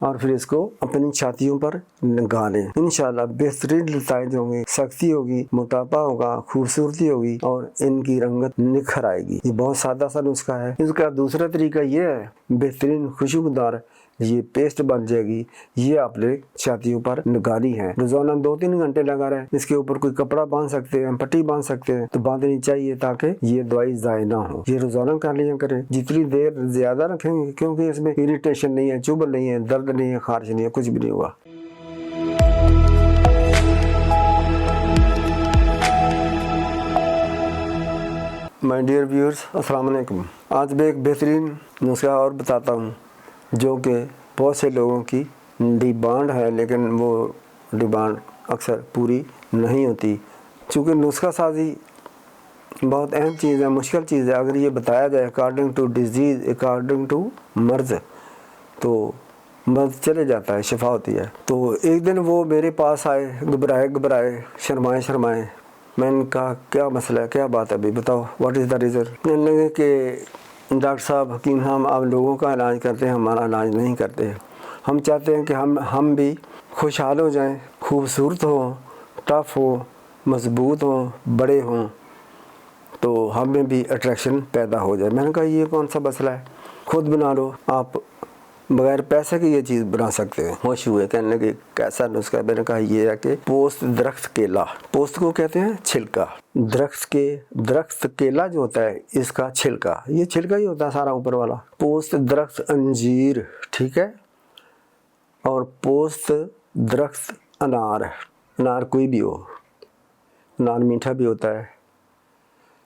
اور پھر اس کو اپنی چھاتیوں پر لگا لیں۔ انشاءاللہ بہترین نتائج ہوں گے، سختی ہوگی، موٹاپا ہوگا، خوبصورتی ہوگی اور ان کی رنگت نکھر آئے گی۔ یہ بہت سادہ سا نسخہ ہے۔ اس کا دوسرا طریقہ یہ ہے، بہترین خوشبودار یہ پیسٹ بن جائے گی، یہ آپ نے چھاتیوں پر لگانی ہے۔ روزانہ 2-3 گھنٹے لگا رہے، اس کے اوپر کوئی کپڑا باندھ سکتے ہیں، پٹی باندھ سکتے ہیں تو باندھنی چاہیے تاکہ یہ دوائی ضائع نہ ہو۔ یہ روزانہ کر لیا کریں، جتنی دیر زیادہ رکھیں گے کیونکہ اس میں اریٹیشن نہیں ہے، چبھن نہیں ہے، درد نہیں ہے، خارش نہیں ہے، کچھ بھی نہیں ہوا۔ مائی ڈیئر ویورز، السلام علیکم۔ آج میں ایک بہترین نسخہ اور بتاتا ہوں جو کہ بہت سے لوگوں کی ڈیمانڈ ہے، لیکن وہ ڈیمانڈ اکثر پوری نہیں ہوتی۔ چونکہ نسخہ سازی بہت اہم چیز ہے، مشکل چیز ہے۔ اگر یہ بتایا جائے according to disease, according to مرض، تو مرض چلے جاتا ہے، شفا ہوتی ہے۔ تو ایک دن وہ میرے پاس آئے، گھبرائے، شرمائے۔ میں نے کہا کیا مسئلہ ہے، کیا بات ہے بھائی، بتاؤ واٹ از دا ریزن۔ کہنے لگے کہ ڈاکٹر صاحب، حکیم صاحب، آپ لوگوں کا علاج کرتے ہیں، ہمارا علاج نہیں کرتے۔ ہم چاہتے ہیں کہ ہم بھی خوشحال ہو جائیں، خوبصورت ہوں، ٹف ہوں، مضبوط ہوں، بڑے ہوں، تو ہم میں بھی اٹریکشن پیدا ہو جائے۔ میں نے کہا یہ کون سا مسئلہ ہے، خود بنا لو، آپ بغیر پیسے کی یہ چیز بنا سکتے ہیں۔ خوش ہوئے، کہنے لگے کیسا نسخہ ہے۔ میں نے کہا یہ ہے کہ پوست درخت کیلا، پوست کو کہتے ہیں چھلکا، درخت کیلا جو ہوتا ہے اس کا چھلکا، یہ چھلکا ہی ہوتا ہے سارا اوپر والا۔ پوست درخت انجیر، ٹھیک ہے، اور پوست درخت انار کوئی بھی ہو، انار میٹھا بھی ہوتا ہے،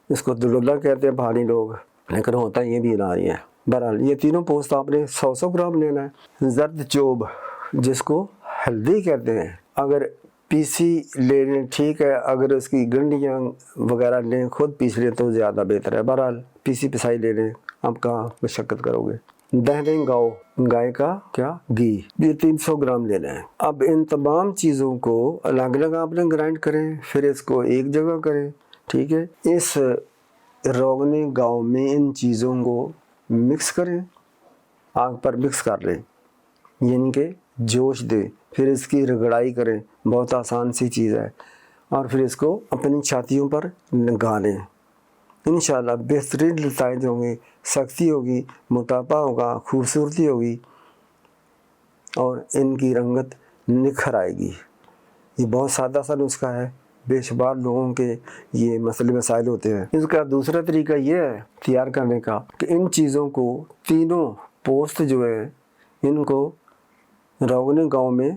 اس کو دلدلہ کہتے ہیں پہاڑی لوگ، لیکن ہوتا ہے یہ بھی انار ہی ہے۔ بہرحال یہ تینوں پوست آپ نے 100 گرام لینا ہے۔ زرد چوب جس کو ہلدی کہتے ہیں، اگر پیسی لے لیں ٹھیک ہے، اگر اس کی گنڈیاں وغیرہ لیں، خود پیس لیں تو زیادہ بہتر ہے۔ بہرحال پیسی پسائی لے لیں، آپ کہاں مشقت کرو گے۔ دہنے گاؤ، گائے کا کیا گھی، یہ 300 گرام لینا ہے۔ اب ان تمام چیزوں کو الگ الگ آپ نے گرائنڈ کریں، پھر اس کو ایک جگہ کریں، ٹھیک ہے۔ اس روغن گاؤ میں ان چیزوں کو مکس کریں، آگ پر مکس کر لیں، یعنی کہ جوش دیں، پھر اس کی رگڑائی کریں، بہت آسان سی چیز ہے، اور پھر اس کو اپنی چھاتیوں پر لگا لیں۔ انشاءاللہ بہترین نتائج ہوں گے، سختی ہوگی، موٹاپا ہوگا، خوبصورتی ہوگی اور ان کی رنگت نکھر آئے گی۔ یہ بہت سادہ سا نسخہ ہے، بے شمار لوگوں کے یہ مسئلے مسائل ہوتے ہیں۔ اس کا دوسرا طریقہ یہ ہے تیار کرنے کا کہ ان چیزوں کو، تینوں پوست جو ہے، ان کو روغن گاؤں میں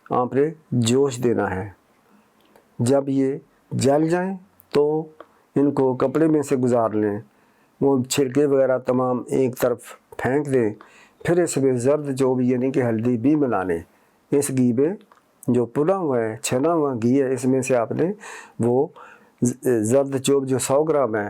آپ نے جوش دینا ہے۔ جب یہ جل جائیں تو ان کو کپڑے میں سے گزار لیں، وہ چھلکے وغیرہ تمام ایک طرف پھینک دیں، پھر اس میں زرد چوب یعنی کہ ہلدی بھی ملا لیں۔ اس گھی میں جو پلا ہوا ہے، چھنا ہوا گھی ہے، اس میں سے آپ نے وہ زرد چوب جو 100 گرام ہے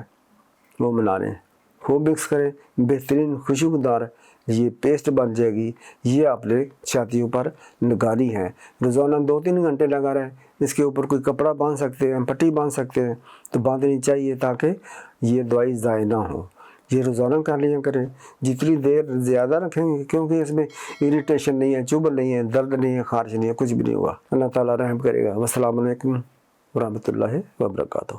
وہ ملا لیں، خوب مکس کریں، بہترین خوشبودار یہ پیسٹ بن جائے گی، یہ آپ نے چھاتیوں پر لگانی ہے۔ روزانہ 2-3 گھنٹے لگا رہے، اس کے اوپر کوئی کپڑا باندھ سکتے ہیں، پٹی باندھ سکتے ہیں تو باندھنی چاہیے تاکہ یہ دوائی ضائع نہ ہو۔ یہ روزانہ کر لیا کریں، جتنی دیر زیادہ رکھیں گے کیونکہ اس میں اریٹیشن نہیں ہے، چبھن نہیں ہے، درد نہیں ہے، خارش نہیں ہے، کچھ بھی نہیں ہوا۔ اللہ تعالیٰ رحم کرے گا۔ والسلام علیکم ورحمۃ اللہ وبرکاتہ۔